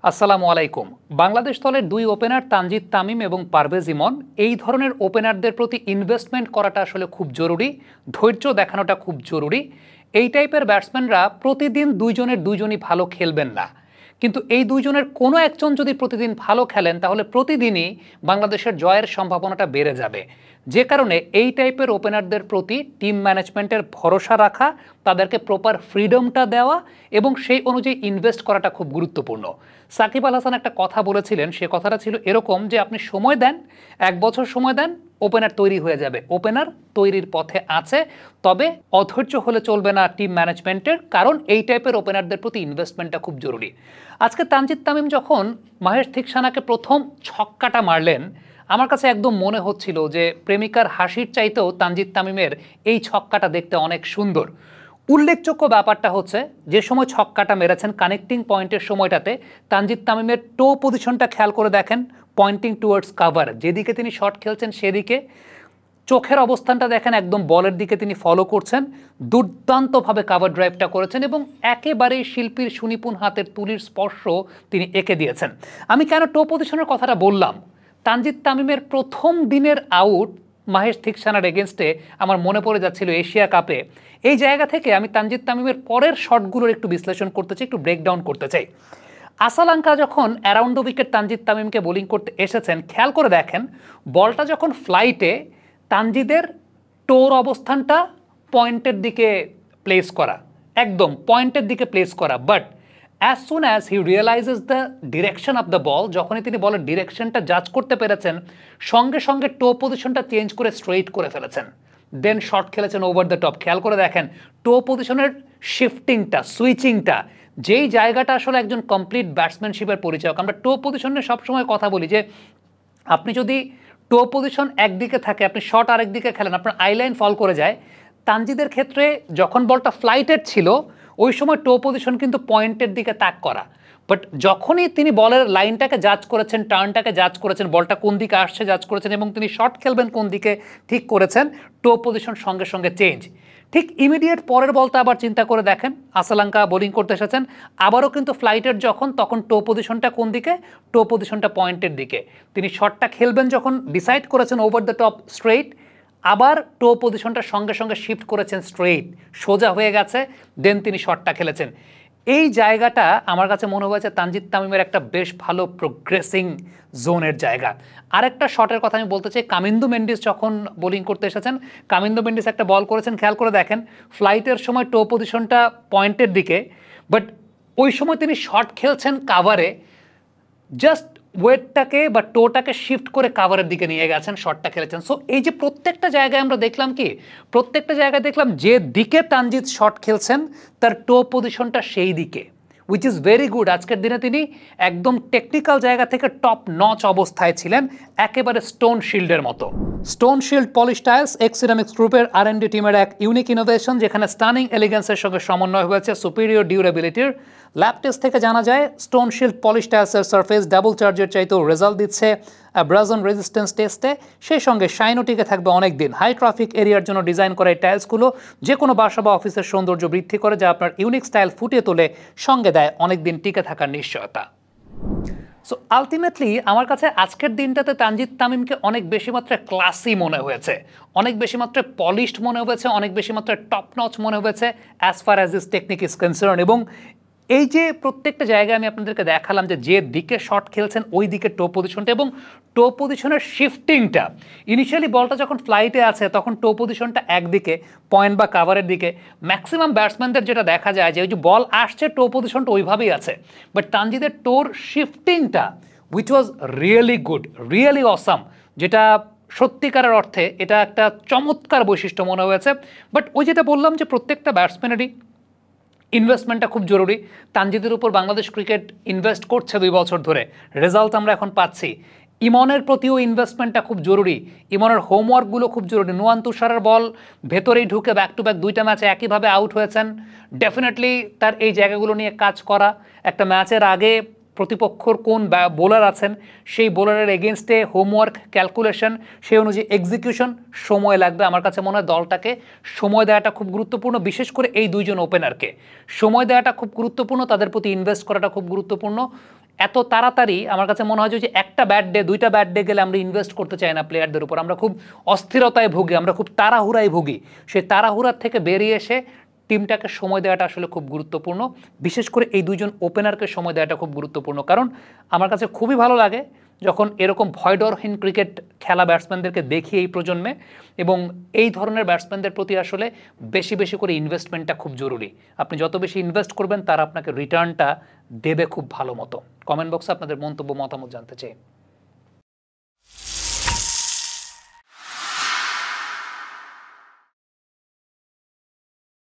আসসালামু আলাইকুম। বাংলাদেশ দলের দুই ওপেনার তানজিদ তামিম এবং পারভেজ ইমন এই ধরনের ওপেনারদের প্রতি ইনভেস্টমেন্ট করাটা আসলে খুব জরুরি, ধৈর্য দেখানোটা খুব জরুরি। এই টাইপের ব্যাটসম্যানরা প্রতিদিন দুইজনই ভালো খেলবেন না, কিন্তু এই দুইজনের কোনো একজন যদি প্রতিদিন ভালো খেলেন তাহলে প্রতিদিনই বাংলাদেশের জয়ের সম্ভাবনাটা বেড়ে যাবে। যে কারণে এই টাইপের ওপেনারদের প্রতি টিম ম্যানেজমেন্টের ভরসা রাখা, তাদেরকে প্রপার ফ্রিডমটা দেওয়া এবং সেই অনুযায়ী ইনভেস্ট করাটা খুব গুরুত্বপূর্ণ। সাকিব আল হাসান একটা কথা বলেছিলেন, সে কথাটা ছিল এরকম যে আপনি সময় দেন, 1 বছর সময় দেন, ওপেনার তৈরি হয়ে যাবে। ওপেনার তৈরির পথে আছে, তবে অধৈর্য হলে চলবে না টিম ম্যানেজমেন্টের, কারণ এই টাইপের ওপেনারদের প্রতি ইনভেস্টমেন্টটা খুব জরুরি। আজকে তানজিদ তামিম যখন মাহেশ থিকসানাকে প্রথম ছক্কাটা মারলেন, আমার কাছে একদম মনে হচ্ছিল যে প্রেমিকার হাসির চাইতেও তানজিদ তামিমের এই ছক্কাটা দেখতে অনেক সুন্দর। উল্লেখযোগ্য ব্যাপারটা হচ্ছে যে সময় ছক্কাটা মেরেছেন কানেক্টিং পয়েন্টের সময়টাতে তানজিদ তামিমের টো পজিশনটা খেয়াল করে দেখেন, পয়েন্টিং টুয়ার্ডস কাভার, যেদিকে তিনি শট খেলছেন সেদিকে। চোখের অবস্থানটা দেখেন, একদম বলের দিকে তিনি ফলো করছেন, দুর্দান্তভাবে কাভার ড্রাইভটা করেছেন এবং একেবারেই শিল্পীর সুনিপুণ হাতের তুলির স্পর্শ তিনি এঁকে দিয়েছেন। আমি কেন টো পজিশনের কথাটা বললাম, তানজিদ তামিমের প্রথম দিনের আউট মাহেশ থিকসানার এগেনস্টে আমার মনে পড়ে যাচ্ছিল এশিয়া কাপে। এই জায়গা থেকে আমি তানজিদ তামিমের পরের শটগুলোর একটু বিশ্লেষণ করতে চাই, একটু ব্রেকডাউন করতে চাই। আসালাঙ্কা যখন অ্যারাউন্ড দ্য উইকেট তানজিদ তামিমকে বোলিং করতে এসেছেন, খেয়াল করে দেখেন বলটা যখন ফ্লাইটে, তানজিদের টোর অবস্থানটা পয়েন্টের দিকে প্লেস করা, একদম পয়েন্টের দিকে প্লেস করা, but as soon as he realises the direction of the ball, যখনই তিনি বলের ডিরেকশনটা জাজ করতে পেরেছেন, সঙ্গে সঙ্গে টো পজিশনটা চেঞ্জ করে স্ট্রেইট করে ফেলেছেন, দেন শট খেলেছেন ওভার দ্য টপ। খেয়াল করে দেখেন টো পজিশনের শিফটিংটা, সুইচিংটা, যেই জায়গাটা আসলে একজন কমপ্লিট ব্যাটসম্যানশিপের পরিচয়। আমরা টো পজিশনে সবসময় কথা বলি যে আপনি যদি টো পজিশন একদিকে থাকে, আপনি শট আরেকদিকে খেলেন, আপনার আইলাইন ফল করে যায়। তানজিদের ক্ষেত্রে যখন বলটা ফ্লাইটেড ছিল ওই সময় টো পজিশন কিন্তু পয়েন্টের দিকে তাক করা, বাট যখনই তিনি বলের লাইনটাকে জাজ করেছেন, টার্নটাকে জাজ করেছেন, বলটা কোন দিকে আসছে জাজ করেছেন এবং তিনি শট খেলবেন কোন দিকে ঠিক করেছেন, টো পজিশন সঙ্গে সঙ্গে চেঞ্জ। ঠিক ইমিডিয়েট পরের বলটা আবার চিন্তা করে দেখেন, আসালাঙ্কা বোলিং করতে এসেছেন, আবারও কিন্তু ফ্লাইটের যখন, তখন টো পজিশনটা কোন দিকে, টো পজিশনটা পয়েন্টের দিকে। তিনি শটটা খেলবেন যখন ডিসাইড করেছেন ওভার দ্য টপ স্ট্রেইট, আবার টো পজিশনটা সঙ্গে সঙ্গে শিফট করেছেন স্ট্রেইট, সোজা হয়ে গেছে, দেন তিনি শটটা খেলেছেন। এই জায়গাটা আমার কাছে মনে হয়েছে তানজিদ তামিমের একটা বেশ ভালো প্রোগ্রেসিং জোনের জায়গা। আরেকটা শটের কথা আমি বলতে চাই, কামিন্দু মেন্ডিস যখন বোলিং করতে এসেছেন, কামিন্দু মেন্ডিস একটা বল করেছেন, খেয়াল করে দেখেন ফ্লাইটের সময় টো পজিশনটা পয়েন্টের দিকে, বাট ওই সময় তিনি শট খেলছেন কাভারে, জাস্ট ওয়েটটাকে বা টোটাকে শিফট করে কাভারের দিকে নিয়ে গেছেন, শটটা খেলেছেন। সো এই যে প্রত্যেকটা জায়গায় আমরা দেখলাম কি, প্রত্যেকটা জায়গায় দেখলাম যে দিকে তানজিদ শট খেলছেন তার টো পজিশনটা সেই দিকে, উইচ ইজ ভেরি গুড। আজকের দিনে তিনি একদম টেকনিক্যাল জায়গা থেকে টপ নচ অবস্থায় ছিলেন, একেবারে স্টোন শিল্ডের মতো। স্টোন শিল্ড পলিশ টাইলস এক্সিরামিক্স গ্রুপের R&D টিমের এক ইউনিক ইনোভেশন, যেখানে স্টানিং এলিগেন্সের সঙ্গে সমন্বয় হয়েছে সুপিরিয়র ডিউরেবিলিটির। ল্যাব টেস্ট থেকে জানা যায় স্টোন শিল্ড পলিশ টাইলসের সারফেস ডাবল চার্জের চাইতেও রেজাল্ট দিচ্ছে অ্যাব্রাজন রেজিস্ট্যান্স টেস্টে, সেই সঙ্গে শাইনও টিকে থাকবে অনেক দিন। হাই ট্রাফিক এরিয়ার জন্য ডিজাইন করা এই টাইলসগুলো যে কোনো বাসা বা অফিসের সৌন্দর্য বৃদ্ধি করে, যা আপনার ইউনিক স্টাইল ফুটিয়ে তোলে, সঙ্গে দেয় অনেক দিন টিকে থাকার নিশ্চয়তা। সো আলটিমেটলি আমার কাছে আজকের দিনটাতে তানজিদ তামিমকে অনেক বেশি মাত্রায় ক্লাসি মনে হয়েছে, অনেক বেশি মাত্রায় পলিশড মনে হয়েছে, অনেক বেশি মাত্রায় টপ নচ মনে হয়েছে as far as this technique is concern. এবং এই যে প্রত্যেকটা জায়গায় আমি আপনাদেরকে দেখালাম যে দিকে শট খেলছেন ওই দিকে টো পজিশনটা এবং টো পজিশনের শিফটিংটা, ইনিশিয়ালি বলটা যখন ফ্লাইটে আছে তখন টো পজিশনটা একদিকে, পয়েন্ট বা কাভারের দিকে। ম্যাক্সিমাম ব্যাটসম্যানদের যেটা দেখা যায় যে ওই যে বল আসছে টো পজিশনটা ওইভাবেই আছে, বাট তানজিদের টোর শিফটিংটা which was really good, really awesome, যেটা সত্যিকারের অর্থে এটা একটা চমৎকার বৈশিষ্ট্য মনে হয়েছে। বাট ওই যেটা বললাম যে প্রত্যেকটা ব্যাটসম্যানেরই ইনভেস্টমেন্টটা খুব জরুরি। তানজিদের উপর বাংলাদেশ ক্রিকেট ইনভেস্ট করছে 2 বছর ধরে, রেজাল্ট আমরা এখন পাচ্ছি। ইমনের প্রতিও ইনভেস্টমেন্টটা খুব জরুরি, ইমনের হোমওয়ার্কগুলো খুব জরুরি। নুয়ান তুষারের বল ভেতরেই ঢুকে ব্যাক টু ব্যাক 2টা ম্যাচে একইভাবে আউট হয়েছেন, ডেফিনেটলি তার এই জায়গাগুলো নিয়ে কাজ করা। একটা ম্যাচের আগে প্রতিপক্ষর কোন বোলার আছেন সেই বোলারের এগেনস্টে হোমওয়ার্ক, ক্যালকুলেশন, সেই অনুযায়ী এক্সিকিউশন, সময় লাগবে। আমার কাছে মনে হয় দলটাকে সময় দেওয়াটা খুব গুরুত্বপূর্ণ, বিশেষ করে এই দুইজন ওপেনারকে সময় দেওয়াটা খুব গুরুত্বপূর্ণ, তাদের প্রতি ইনভেস্ট করাটা খুব গুরুত্বপূর্ণ। এত তাড়াতাড়ি আমার কাছে মনে হয় যে একটা ব্যাড ডে, দুইটা ব্যাড ডে গেলে আমরা ইনভেস্ট করতে চাই না প্লেয়ারদের উপর। আমরা খুব অস্থিরতায় ভুগি, আমরা খুব তাড়াহুড়ায় ভুগি। সেই তাড়াহুড়ার থেকে বেরিয়ে এসে টিমটাকে সময় দেওয়াটা আসলে খুব গুরুত্বপূর্ণ। বিশেষ করে এই দুইজন ওপেনারকে সময় দেওয়াটা খুব গুরুত্বপূর্ণ, কারণ আমার কাছে খুবই ভালো লাগে যখন এরকম ভয়ডরহীন ক্রিকেট খেলা ব্যাটসম্যানদেরকে দেখি এই প্রজন্মে। এবং এই ধরনের ব্যাটসম্যানদের প্রতি আসলে বেশি বেশি করে ইনভেস্টমেন্টটা খুব জরুরি। আপনি যত বেশি ইনভেস্ট করবেন তারা আপনাকে রিটার্নটা দেবে খুব ভালো মতো। কমেন্ট বক্সে আপনাদের মন্তব্য মতামত জানতে চাই।